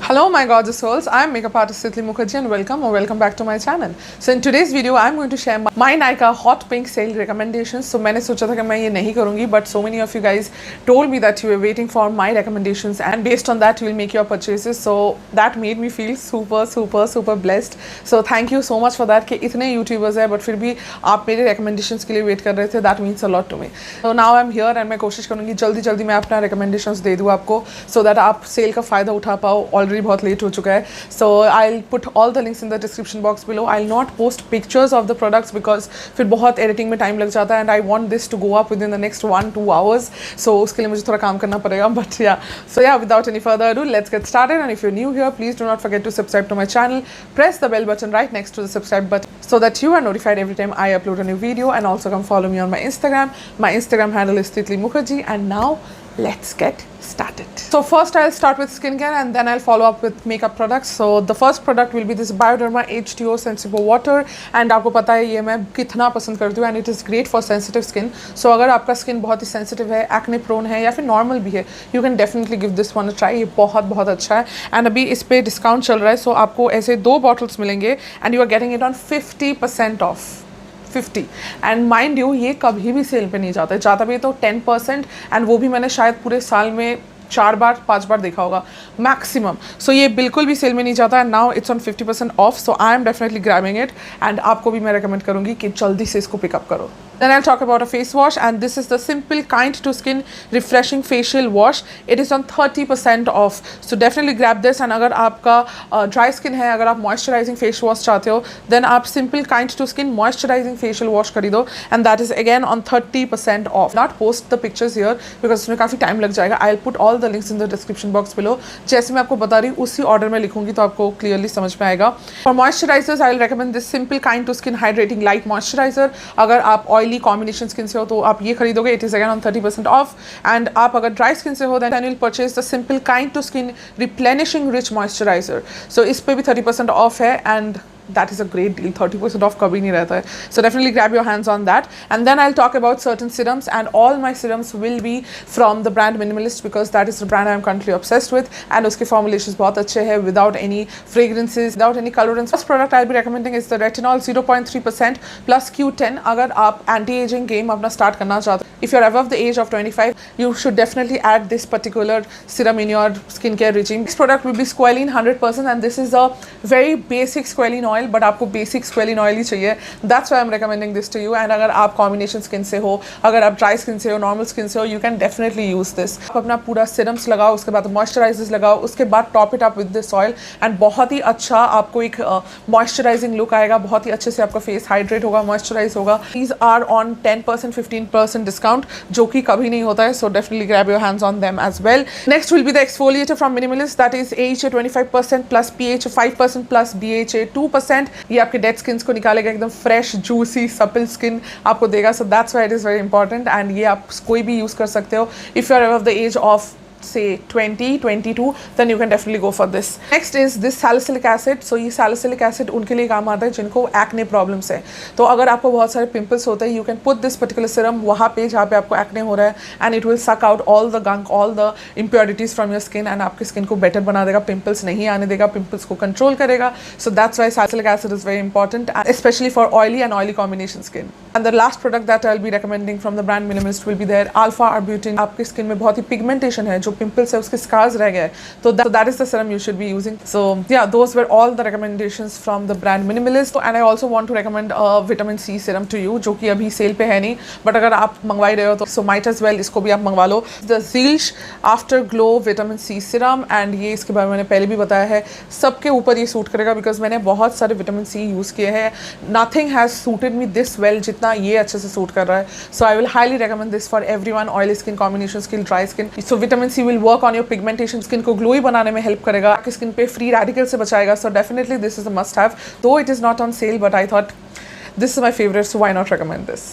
Hello my gorgeous souls, I am makeup artist Titli Mukherjee and welcome back to my channel. So in today's video I am going to share my Nykaa hot pink sale recommendations. So मैंने सोचा था कि मैं ये नहीं करूँगी, but so many of you guys told me that you were waiting for my recommendations and based on that you will make your purchases. So that made me feel super blessed. So thank you so much for that कि इतने YouTubers हैं but फिर भी आप मेरे recommendations के लिए wait कर रहे थे. That means a lot to me. So now I'm here and मैं कोशिश करूँगी जल्दी मैं अपना recommendations दे दूँ आपको so that आप sale का फ़ायदा उठा पाओ. Already बहुत लेट हो चुका है. So I'll put all the links in the description box below. I'll not post pictures of the products because फिर बहुत editing में time लग जाता है and I want this to go up within the next 1-2 hours. So उसके लिए मुझे थोड़ा काम करना पड़ेगा. But yeah, so yeah, without any further ado, let's get started. And if you're new here, please do not forget to subscribe to my channel. Press the bell button right next to the subscribe button so that you are notified every time I upload a new video. And also come follow me on my Instagram. My Instagram handle is Titli Mukherjee. And now let's get started. So first I'll start with skincare and then I'll follow up with makeup products. So the first product will be this Bioderma H2O Sensitive Water and आपको पता है ये मैं कितना पसंद करती हूँ and it is great for sensitive skin. So अगर आपका skin बहुत ही sensitive है, acne prone है या फिर normal भी है, you can definitely give this one a try. ये बहुत अच्छा है and अभी इस पे डिस्काउंट चल रहा है. So आपको ऐसे 2 bottles मिलेंगे and you are getting it on 50% off. 50 and mind you ये कभी भी सेल पे नहीं जाता है, जाता भी तो 10% एंड वो भी मैंने शायद पूरे साल में 4-5 बार देखा होगा मैक्सिमम. सो ये बिल्कुल भी सेल में नहीं जाता and now it's on 50% of. So I am definitely grabbing it and आपको भी मैं रेकमेंड करूँगी कि जल्दी से इसको पिकअप करो. Then I'll talk about a face wash and this is the Simple Kind to Skin Refreshing Facial Wash. It is on 30% off. So definitely grab this and अगर आपका dry skin है, अगर आप moisturizing face wash चाहते हो then आप Simple Kind to Skin Moisturizing Facial Wash खरीदो and that is again on 30% off. Not post the pictures here because उसमें काफ़ी time लग जाएगा. I'll put all the links in the description box below. जैसे मैं आपको बता रही हूँ उसी order में लिखूँगी तो आपको clearly समझ में आएगा. For moisturizers I'll recommend this Simple Kind to Skin Hydrating Light Moisturizer. अगर आप oily कॉम्बिनेशन स्किन से हो तो आप ये खरीदोगे. It is again on 30% off and आप अगर ड्राई स्किन से हो then will purchase the simple kind to skin replenishing rich moisturiser. So इस पे भी 30% ऑफ है and that is a great deal. 30% off कभी नहीं रहता है. So definitely grab your hands on that. And then I'll talk about certain serums and all my serums will be from the brand Minimalist because that is the brand I am currently obsessed with and उसके formulations बहुत अच्छे हैं without any fragrances, without any colorants. First product I'll be recommending is the Retinol 0.3% plus Q10. अगर आप anti-aging game अपना start करना चाहते हो, if you're above the age of 25, you should definitely add this particular serum in your skincare regime. This product will be squalene 100% and this is a very basic squalene oil. But आपको basic squalene oil ही चाहिए. That's why I am recommending this to you. And अगर आप combination skin से हो, अगर आप dry skin से हो, नॉर्मल स्किन से हो, you can definitely use this. आप अपना पूरा सिरम्स लगाओ, उसके बाद मॉइस्चराइजर्स लगाओ, उसके बाद top it up with this oil and बहुत ही अच्छा आपको एक मॉइस्चराइजिंग लुक आएगा. बहुत ही अच्छे से आपका फेस हाइड्रेट होगा, मॉइस्चराइज होगा. दीज आर ऑन 10% 15% डिस्काउंट जो कि कभी नहीं होता है. So definitely grab your hands on them as well. Next will be the exfoliator from Minimalist that is AHA 25% plus PHA 5% plus BHA 2%. ये आपके डेड स्किन को निकालेगा, एकदम फ्रेश जूसी सपल स्किन आपको देगा. So that's why it is very important and ये आप कोई भी यूज़ कर सकते हो. If you are above the age of say 20-22 then you can definitely go for this. Next is this salicylic acid. So ये salicylic acid उनके लिए काम आता है जिनको acne problems है. तो अगर आपको बहुत सारे pimples होते हैं you can put this particular serum वहाँ पे जहाँ पे आपको acne हो रहा है and it will suck out all the gunk, all the impurities from your skin and आपके skin को better बना देगा, pimples नहीं आने देगा, pimples को control करेगा. So that's why salicylic acid is very important especially for oily and oily combination skin. And the last product that I'll be recommending from the brand Minimalist will be their Alpha Arbutin. आपके skin में बहुत ही pigmentation है, जो pimples है उसके scars रह गए, तो that is the serum you should be using. So yeah, those were all the recommendations from the brand Minimalist. And I also want to recommend a vitamin C serum to you जो कि अभी cell पे है नहीं, but अगर आप मंगवा ही रहे हो तो so might as well इसको भी आप मंगवा लो. The Zilch After Glow Vitamin C Serum and ये इसके बारे में मैंने पहले भी बताया है, सबके ऊपर ये सूट करेगा बिकॉज मैंने बहुत सारे विटामिन सी यूज़ किए हैं. Nothing has suited me this well जितना ये अच्छे से सूट कर रहा है. So I will highly recommend this for everyone. Oily skin, combination skin, dry skin. So vitamin C will work on your pigmentation. Skin को ग्लोई बनाने में हेल्प करेगा, आपकी स्किन पे फ्री रेडिकल से बचाएगा. So definitely this is a must have. Though it is not on sale but I thought this is my favorite, so why not recommend this.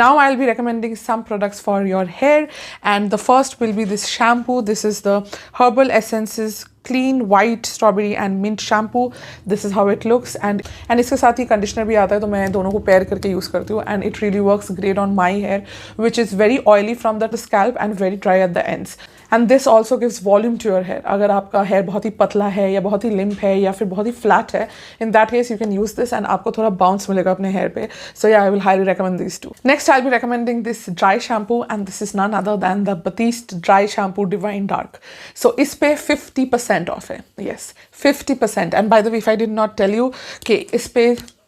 Now I'll be recommending some products for your hair and the first will be this shampoo. This is the Herbal Essences Clean White Strawberry and Mint Shampoo. This is how it looks and इसके साथ ही conditioner भी आता है तो मैं दोनों को pair करके यूज़ करती हूँ and it really works great on my hair which is very oily from the scalp and very dry at the ends. And this also gives volume to your hair. अगर आपका hair बहुत ही पतला है या बहुत ही limp है या फिर बहुत ही फ्लैट है, in that case you can use this and आपको थोड़ा बाउंस मिलेगा अपने हेयर पे. So yeah I will highly recommend this too. Next I will be recommending this dry shampoo and this is none other than the Batiste dry shampoo divine dark. So इस पे 50% off है. Yes, 50%. And by the way, if I did not tell you कि इस पे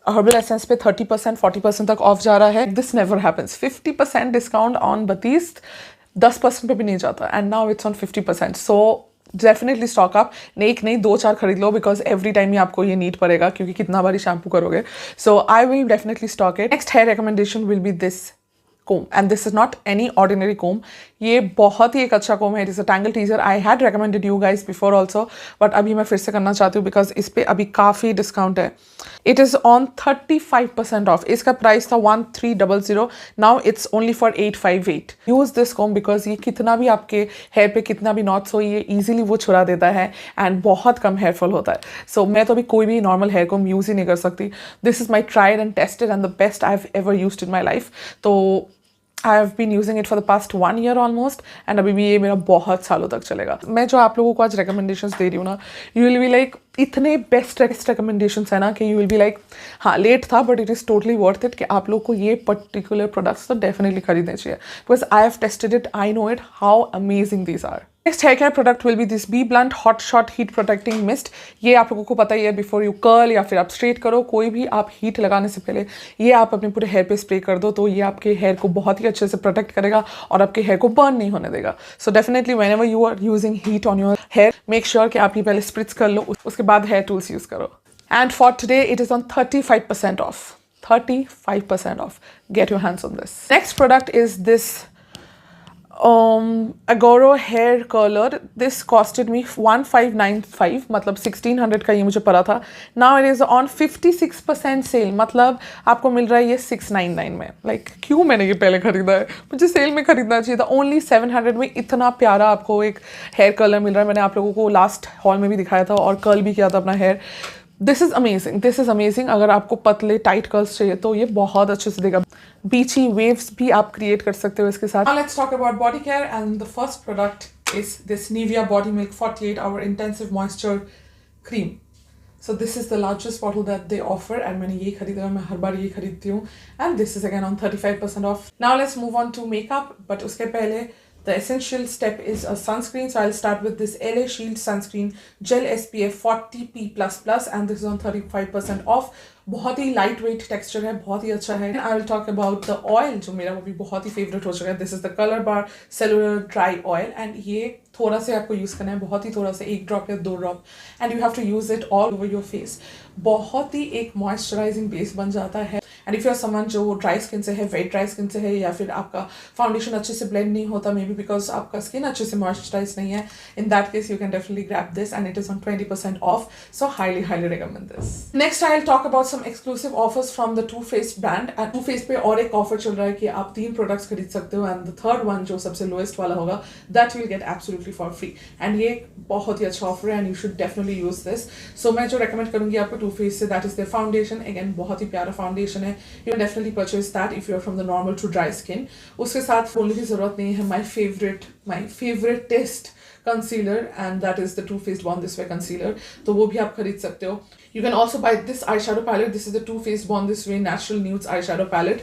herbal essence पे 30% 40% तक of जा रहा है. This never happens. 50% discount on Batiste 10% पे भी नहीं जाता. And now it's on 50%. So definitely stock up. एक नहीं 2-4 खरीद लो, बिकॉज एवरी टाइम ही आपको ये नीड पड़ेगा, क्योंकि कितना बारी शैम्पू करोगे. So I will definitely stock it. Next hair recommendation will be this comb, and this is not any ordinary comb. ये बहुत ही एक अच्छा comb है. It is a tangle teaser. I had recommended you guys before also, but अभी मैं फिर से करना चाहती हूँ because इस पे अभी काफ़ी डिस्काउंट है. It is on 35% off. इसका प्राइस था 1300. Now it's only for 858. Use this comb because ये कितना भी आपके हेयर पे कितना भी नॉट्स हो, ये easily वो छुड़ा देता है एंड बहुत कम हेयर फॉल होता है. सो मैं तो अभी कोई भी नॉर्मल हेयर comb यूज़ ही नहीं कर सकती. This is my tried and tested and the best I have ever used in my life. तो I have been using it for the past 1 year almost, and अभी भी ये मेरा बहुत सालों तक चलेगा. मैं जो आप लोगों को आज recommendations दे रही हूँ ना, you will be like इतने बेस्ट recommendations है ना कि you will be like हाँ लेट था but it is totally worth it कि आप लोग को ये particular products तो definitely खरीदने चाहिए, because I have tested it, I know it how amazing these are. Next hair care product will be this Be Blunt Hot Shot Heat Protecting Mist. ये आप लोगों को पता ही है, बिफोर यू कर्ल या फिर आप स्ट्रेट करो, कोई भी आप हीट लगाने से पहले ये आप अपने पूरे हेयर पे स्प्रे कर दो, तो ये आपके हेयर को बहुत ही अच्छे से प्रोटेक्ट करेगा और आपके हेयर को बर्न नहीं होने देगा. So definitely whenever you are using heat on your hair, make sure कि आप ये पहले स्प्रिट्स कर लो, उसके बाद हेयर टूल्स यूज करो. And for today it is on 35% off. 35% off. Get your hands on this. Next product is this Agoro hair curler. This costed me 1595, मतलब 1600 का ये मुझे पड़ा था. Now it is on 56% cell, मतलब आपको मिल रहा है ये 699 में. लाइक क्यों मैंने ये पहले खरीदा है, मुझे सेल में खरीदना चाहिए था. ओनली 700 में इतना प्यारा आपको एक हेयर कर्लर मिल रहा है. मैंने आप लोगों को लास्ट हॉल में भी दिखाया था और कर्ल भी किया था अपना hair. This is amazing. This is amazing. अगर आपको पतले टाइट कर्ल्स चाहिए तो ये बहुत अच्छे से देगा. बीची वेव्स भी आप क्रिएट कर सकते हो इसके साथ. Now let's talk about body care, and the first product is this Nivea Body Milk 48 Hour Intensive Moisture Cream. So this is the largest bottle that they offer, and मैंने ये खरीदा है, मैं हर बार ये खरीदती हूँ. And this is again on 35% off. Now let's move on to makeup, but उसके पहले the essential step is a sunscreen. So I'll start with this LA Shield Sunscreen Gel SPF 40p++, and this is on 35% off. बहुत ही light weight texture है, बहुत ही अच्छा है. आई will talk about the oil, जो मेरा वो भी बहुत ही फेवरेट हो चुका है. This is the colour bar cellular dry oil, and ये थोड़ा से आपको यूज़ करना है, बहुत ही थोड़ा सा, 1 ड्रॉप या 2 drop, and you have to use it all over your face. बहुत ही एक मॉइस्चराइजिंग बेस बन जाता है. And if you are someone जो ड्राई स्किन से है, वेट ड्राई स्किन से है, या फिर आपका फाउंडेशन अच्छे से ब्लेंड नहीं होता, मे बी बिकॉज आपका स्किन अच्छे से मॉइस्चराइज नहीं है, in that case you can definitely grab this, and it is on 20% off. So highly recommend this. Next I will talk about some exclusive offers from the Too Faced brand. And Too Faced पे और एक offer चल रहा है कि आप 3 products खरीद सकते हो, एंड द थर्ड वन जो सबसे लोएस्ट वाला होगा, that will get absolutely for free. And ये बहुत ही अच्छा ऑफर है, and you should definitely use this. So मैं जो रेकमेंड करूंगी आपको Too Faced से, that is their foundation. Again बहुत ही प्यारा फाउंडेशन है. You can definitely purchase that if you are from the normal to dry skin. उसके साथ बोलने की जरूरत नहीं है, my favourite test concealer, and that is the Too Faced Born This Way concealer. तो वो भी आप खरीद सकते हो. You can also buy this eyeshadow palette. This is the Too Faced Born This Way Natural Nudes eyeshadow palette.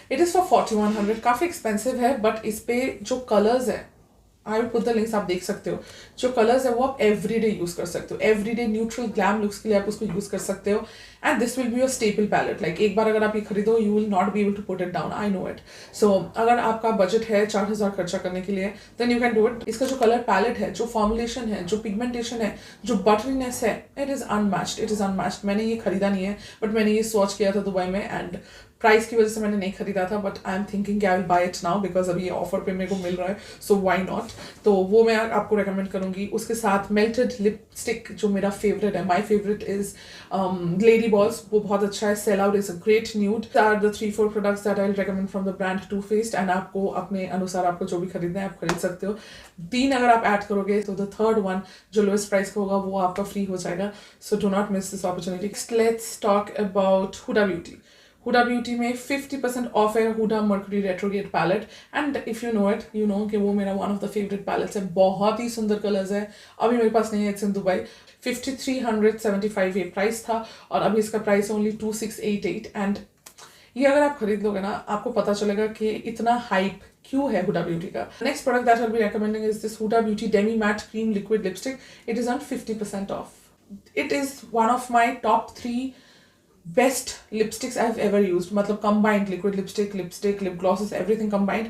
It is for 4100. काफ़ी expensive है, but इस पे जो कलर्स है, I will put the links, आप देख सकते हो. जो कलर्स है वो आप एवरीडे यूज कर सकते हो. एवरीडे न्यूट्रल ग्लैम लुक्स के लिए आप उसको यूज कर सकते हो. And this will be your staple palette. Like एक बार अगर आप ये खरीदो, you will not be able to put it down. I know it. So अगर आपका बजट है 4000 खर्चा करने के लिए, then you can do it. इसका जो कलर पैलेट है, जो फॉर्मुलेशन है, जो पिगमेंटेशन है, जो बटरीनेस है, it is unmatched. It is unmatched. मैंने ये खरीदा नहीं है, बट मैंने ये स्वॉच किया था दुबई में, एंड प्राइस की वजह से मैंने नहीं खरीदा था, but I am thinking I will buy it now, because अभी ये ऑफर पे मेरे को मिल रहा है, सो व्हाई नॉट. तो वो मैं आपको रेकमेंड करूंगी. उसके साथ मेल्टेड लिपस्टिक जो मेरा फेवरेट है, my favourite is Lady Balls. वो बहुत अच्छा है. Sell out is a great nude. Are the 3-4 products that I will recommend from the brand Too Faced, एंड आपको अपने अनुसार आपको जो भी खरीदना है आप खरीद सकते हो. 3 अगर आप ऐड करोगे तो द थर्ड वन जो लोएस्ट प्राइस का होगा वो आपका फ्री हो जाएगा. So do not miss this opportunity. Let's talk about Huda Beauty. Huda Beauty में 50% ऑफ है Huda Mercury Retrograde palette, and if you know it you know कि वो मेरा one of the favourite palettes है। बहुत ही सुंदर कलर्स है, अभी मेरे पास नहीं है, इट्स इन दुबई। 5375 ये प्राइस था और अभी इसका प्राइस ओनली 2688। एंड ये अगर आप खरीद लोगे ना आपको पता चलेगा कि इतना हाइप क्यों है हुडा ब्यूटी का। Next product that I will be recommending is this Huda beauty demi matte cream liquid lipstick. It is on 50% off. It is one of my top 3 best lipsticks I have ever used, मतलब combined liquid lipstick, lip glosses, everything combined.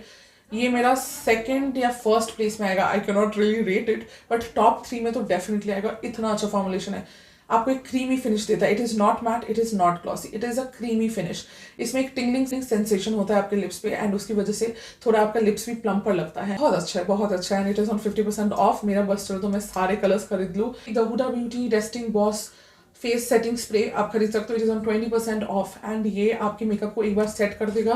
ये मेरा second या first place में आएगा, I can not really rate it, but top 3 में तो definitely आएगा। इतना अच्छा फॉर्मुलेशन है, आपको एक क्रीमी फिनिश देता है। It is not matte, it is not glossy, it is a creamy finish. इसमें एक टिंगलिंग सेंसेशन होता है आपके लिप्स पे एंड उसकी वजह से थोड़ा आपका लिप्स भी प्लम्पर लगता है। बहुत अच्छा है, बहुत अच्छा है। And it is on 50% off. मेरा बस चलो तो मैं सारे कलर्स खरीद लूँ। The Huda beauty resting boss face setting spray आप खरीद सकते हो, it is on 20% off. And ये आपके मेकअप को एक बार सेट कर देगा,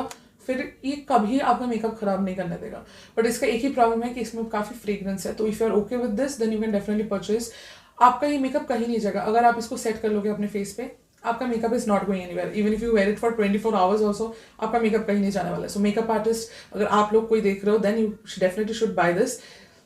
फिर ये कभी आपका मेकअप खराब नहीं करने देगा। बट इसका एक ही प्रॉब्लम है कि इसमें काफी फ्रेग्रेंस है, तो if you are okay with this then you can definitely purchase. आपका ये मेकअप कहीं नहीं जाएगा अगर आप इसको सेट कर लोगे अपने फेस पे। आपका makeup is not going anywhere, even if you wear it for 24 hours also, आपका मेकअप कहीं नहीं जाने वाला है। सो मेकअप आर्टिस्ट अगर आप लोग कोई देख रहे हो then you definitely should buy this.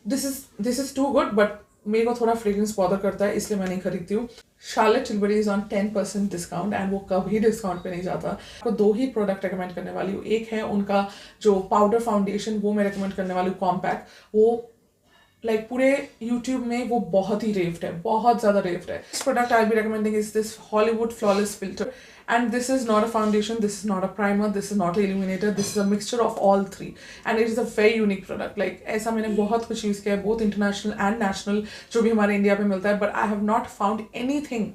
This is too good, but मेरे को थोड़ा फ्रेग्रेंस बॉदर करता है इसलिए मैं नहीं खरीदती हूँ। Charlotte Tilbury is on 10% discount and वो कभी डिस्काउंट पे नहीं जाता। आपको 2 ही प्रोडक्ट रेकमेंड करने वाली हूँ। एक है उनका जो पाउडर फाउंडेशन, वो मैं रेकमेंड करने वाली हूँ कॉम्पैक्ट। वो लाइक पूरे यूट्यूब में वो बहुत ही रेव्ड है, बहुत ज़्यादा रेव्ड है। This product I be recommending is this Hollywood flawless filter, and this is not a foundation, this is not a primer, this is not an illuminator, this is a mixture of all 3 and it is a very unique product। like ऐसा मैंने बहुत कुछ use किया है, both international and national जो भी हमारे India पे मिलता है, but I have not found anything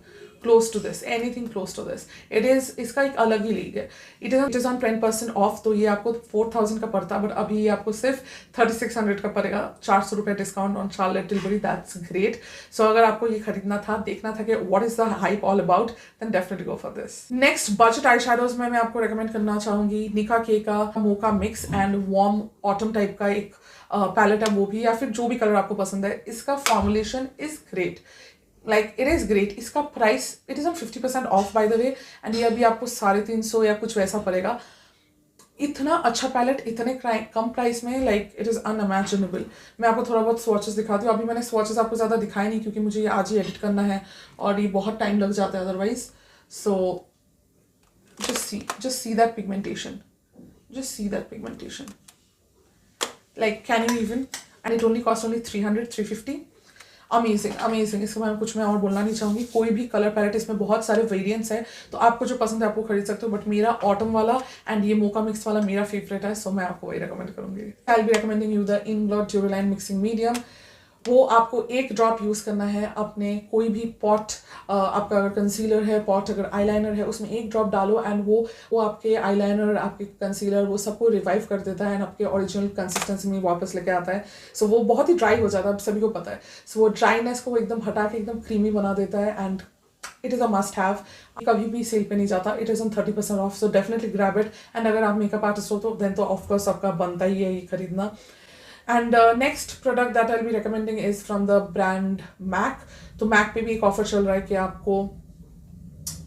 close to this, anything close to this। it is इसका एक अलग ही लीग है। it is on 10% off, तो ये आपको 4000 का पड़ता है, बट अभी ये आपको सिर्फ 3600 का पड़ेगा। 400 रुपये discount on Charlotte Tilbury, that's great. So अगर आपको ये खरीदना था, देखना था कि what is the hype all about, then definitely go for this. Next budget eye shadows में मैं आपको रेकमेंड करना चाहूंगी निका के का mocha mix and warm autumn type का एक पैलेट है, वो भी, या फिर जो भी कलर आपको पसंद है। इसका formulation is great, like it is great. इसका price it is on 50% off by the way, and ये अभी आपको 350 या कुछ वैसा पड़ेगा। इतना अच्छा पैलेट इतने कम प्राइस में, लाइक इट इज अनइमेजिनेबल। मैं आपको थोड़ा बहुत स्वॉचेस दिखाती हूँ। अभी मैंने स्वॉचेस आपको ज़्यादा दिखाए नहीं क्योंकि मुझे ये आज ही एडिट करना है और ये बहुत टाइम लग जाता है otherwise. So just see that pigmentation, just see that pigmentation, like can you even, and it only cost only 350। Amazing. इसके बारे में कुछ मैं और बोलना नहीं चाहूँगी। कोई भी कलर पैलेट, इसमें बहुत सारे वेरिएंट्स हैं, तो आपको जो पसंद है आपको खरीद सकते हो, बट मेरा ऑटम वाला एंड ये मोका मिक्स वाला मेरा फेवरेट है, सो मैं आपको वही रिकमेंड करूँगी। I will be recommending you the Inglot Duraline mixing medium. वो आपको 1 ड्रॉप यूज़ करना है अपने कोई भी पॉट, आपका अगर कंसीलर है, पॉट अगर आईलाइनर है, उसमें 1 ड्रॉप डालो एंड वो आपके आईलाइनर, आपके कंसीलर, वो सबको रिवाइव कर देता है एंड आपके ओरिजिनल कंसिस्टेंसी में वापस लेके आता है। सो वो बहुत ही ड्राई हो जाता है, सभी को पता है। सो वो ड्राइनेस को एकदम हटा के एकदम क्रीमी बना देता है and it is a must have. कभी भी सेल पे नहीं जाता, it is on 30% of, so definitely grab it. And अगर आप मेकअप आर्टिस्ट हो तो देन तो ऑफकोर्स आपका बनता ही है ये खरीदना। And next product that I will be recommending is from the brand MAC. तो मैक पे भी एक ऑफर चल रहा है कि आपको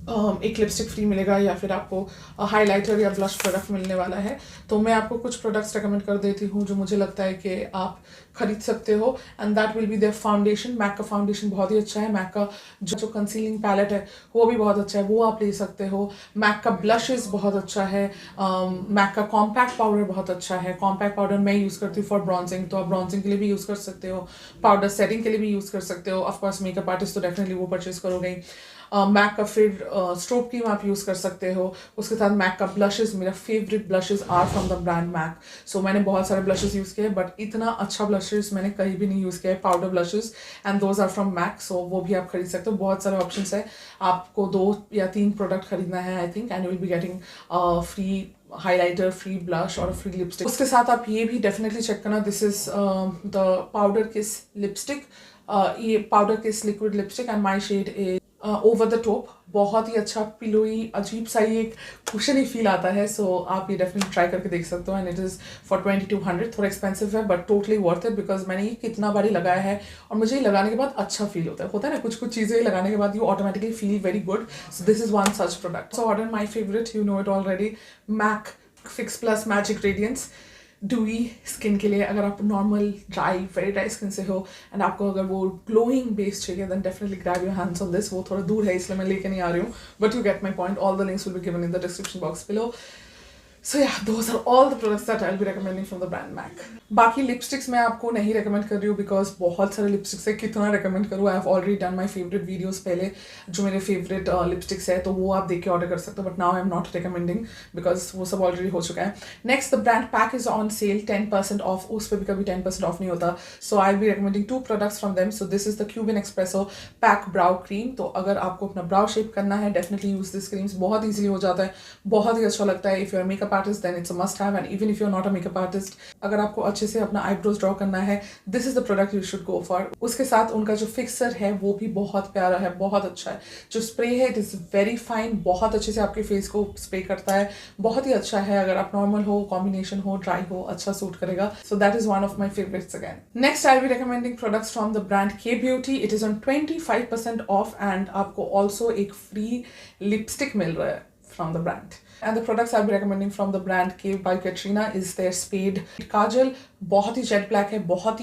एक लिपस्टिक फ्री मिलेगा या फिर आपको हाइलाइटर या ब्लश प्रोडक्ट मिलने वाला है। तो मैं आपको कुछ प्रोडक्ट्स रेकमेंड कर देती हूँ जो मुझे लगता है कि आप खरीद सकते हो, and that will be there foundation. MAC का फाउंडेशन बहुत ही अच्छा है, मैक का जो कंसीलिंग पैलेट है वो भी बहुत अच्छा है, वो आप ले सकते हो। मैक का ब्लशेस बहुत अच्छा है, मैक का कॉम्पैक्ट पाउडर बहुत अच्छा है। कॉम्पैक्ट पाउडर मैं यूज़ करती हूँ फॉर ब्रॉन्जिंग, तो आप ब्रॉन्जिंग के लिए भी यूज़ कर सकते हो, पाउडर सेटिंग के लिए भी यूज़ कर सकते हो। ऑफकोर्स मेकअप आर्टिस्ट तो डेफिनेटली वो परचेज करोगे। मैक का फिर स्ट्रोब क्रीम आप यूज़ कर सकते हो। उसके साथ मैक का ब्लशेस, मेरा favourite blushes are from the brand MAC. So मैंने बहुत सारे ब्लशेस यूज़ किए, बट इतना अच्छा ब्लशेस मैंने कहीं भी नहीं यूज़ किया है, powder blushes, and those are from MAC. So वो भी आप खरीद सकते हो। बहुत सारे ऑप्शंस है, आपको 2 या 3 प्रोडक्ट खरीदना है I think, and you will be getting free highlighter, free blush और फ्री लिपस्टिक। उसके साथ आप ये भी डेफिनेटली चेक करना, this is the powder kiss lipstick. ये powder kiss liquid lipstick and my shade is over the top, बहुत ही अच्छा पिलोई, अजीब सा ही एक कुशन ही फील आता है. सो आप ये डेफिनेटली ट्राई करके देख सकते हो. And it is for 2200. थोड़ा एक्सपेंसिव है but totally worth it, because मैंने ये कितना बार ही लगाया है और मुझे ये लगाने के बाद अच्छा फील होता है ना, कुछ चीज़ें लगाने के बाद you automatically feel very good. So this is one such product. So order my favourite, you know it already, MAC fix plus magic radiance dewy skin के लिए. अगर आप normal dry very dry skin से हो and आपको अगर वो glowing base चाहिए, then definitely grab your hands on this. वो थोड़ा दूर है इसलिए मैं लेके नहीं आ रही हूँ, but you get my point. All the links will be given in the description box below. So yeah, those are all the products that I'll be recommending from the brand MAC. बाकी lipsticks मैं आपको नहीं recommend कर रही हूँ because बहुत सारे lipsticks है, कितना recommend करूँ. I have already done my favourite videos पहले, जो मेरे फेवरेट लिपस्टिक्स है, तो वो आप देख के ऑर्डर कर सकते हो. But now I am not recommending because वो सब ऑलरेडी हो चुका है. Next the brand Pac is on sale 10% off. उस पर भी कभी 10% ऑफ नहीं होता. So I be recommending 2 products from them. So this is the Cuban espresso Pac brow cream. तो अगर आपको अपना ब्राउ शेप करना है, डेफिनेटली यूज दिस क्रीम्स. बहुत ईजिली हो जाता है, बहुत ही अच्छा लगता है. If you are makeup artist then it's a must have. And even if you're not a makeup artist, अगर आपको अच्छे से अपना आईब्रोज ड्रॉ करना है, this is the product you should go for. उसके साथ उनका जो फिक्सर है वो भी बहुत प्यारा है, बहुत अच्छा है. जो स्प्रे है इट इज वेरी फाइन, बहुत अच्छे से आपके फेस को स्प्रे करता है, बहुत ही अच्छा है. अगर आप नॉर्मल हो, कॉम्बिनेशन हो, ड्राई हो, अच्छा सूट करेगा. So that is one of my favourites again. Next I be recommending products from the brand Kay Beauty. It is on 25% off and आपको ऑल्सो एक फ्री लिपस्टिक मिल रहा है from the brand. And the products I'll be recommending from the brand K by Katrina is their Spade काजल. बहुत ही jet black है, बहुत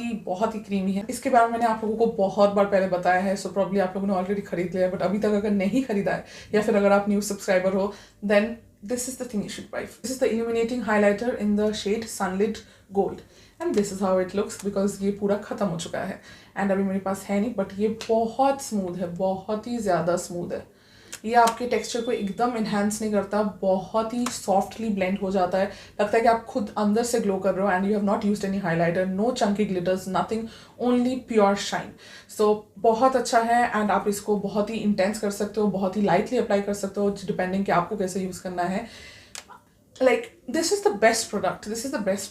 ही creamy है. इसके बारे में मैंने आप लोगों को बहुत बार पहले बताया है, सो प्रॉब्ली आप लोगों ने ऑलरेडी खरीद लिया है. बट अभी तक अगर नहीं खरीदा है या फिर अगर आप न्यू सब्सक्राइबर हो, then this is the thing you should buy. This is the illuminating highlighter in the shade Sunlit Gold. And this is how it looks because ये पूरा खत्म हो चुका है एंड अभी मेरे पास है नहीं. बट ये बहुत स्मूथ है, बहुत ही ज़्यादा स्मूथ है. ये आपके टेक्सचर को एकदम इन्हांस नहीं करता, बहुत ही सॉफ्टली ब्लेंड हो जाता है. लगता है कि आप खुद अंदर से ग्लो कर रहे हो and you have not used any highlighter, no chunky glitters, nothing, only pure shine. So बहुत अच्छा है एंड आप इसको बहुत ही इंटेंस कर सकते हो, बहुत ही लाइटली अप्लाई कर सकते हो, डिपेंडिंग कि आपको कैसे यूज़ करना है. Like this is the best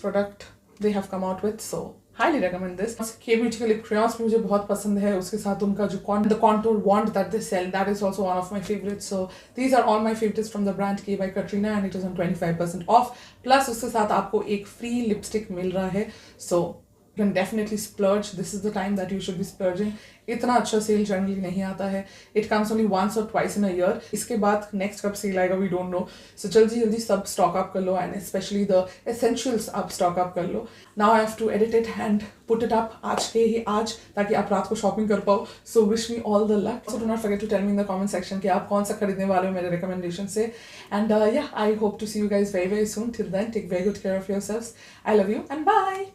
product they have come out with. So highly recommend this. K Beauty के lip crayons मुझे बहुत पसंद है. उसके साथ उनका जो the contour wand that they sell, that is also one of my favorites. So these are all my favorites from the brand K by Katrina and it is on 25% off. Plus उसके साथ आपको एक free lipstick मिल रहा है. So you can definitely splurge. This is the time that you should be splurging. इतना अच्छा cell generally नहीं आता है. इट कम्स ओनली वंस और ट्वाइस इन अ ईयर. इसके बाद नेक्स्ट कब सेल आएगा वी डोंट नो. सो जल्दी सब स्टॉक अप कर लो एंड स्पेशली द एसेंशियल्स आप स्टॉक अप कर लो. Now I have to edit it and put it up आज ताकि आप रात को शॉपिंग कर पाओ. So wish me all the luck. So do not forget to tell me in the comment section कि आप कौन सा खरीदने वाले हो मेरे रिकमेंडेशन से. And yeah I hope to see you guys very very soon. Till then take very good care of yourselves. I love you and bye.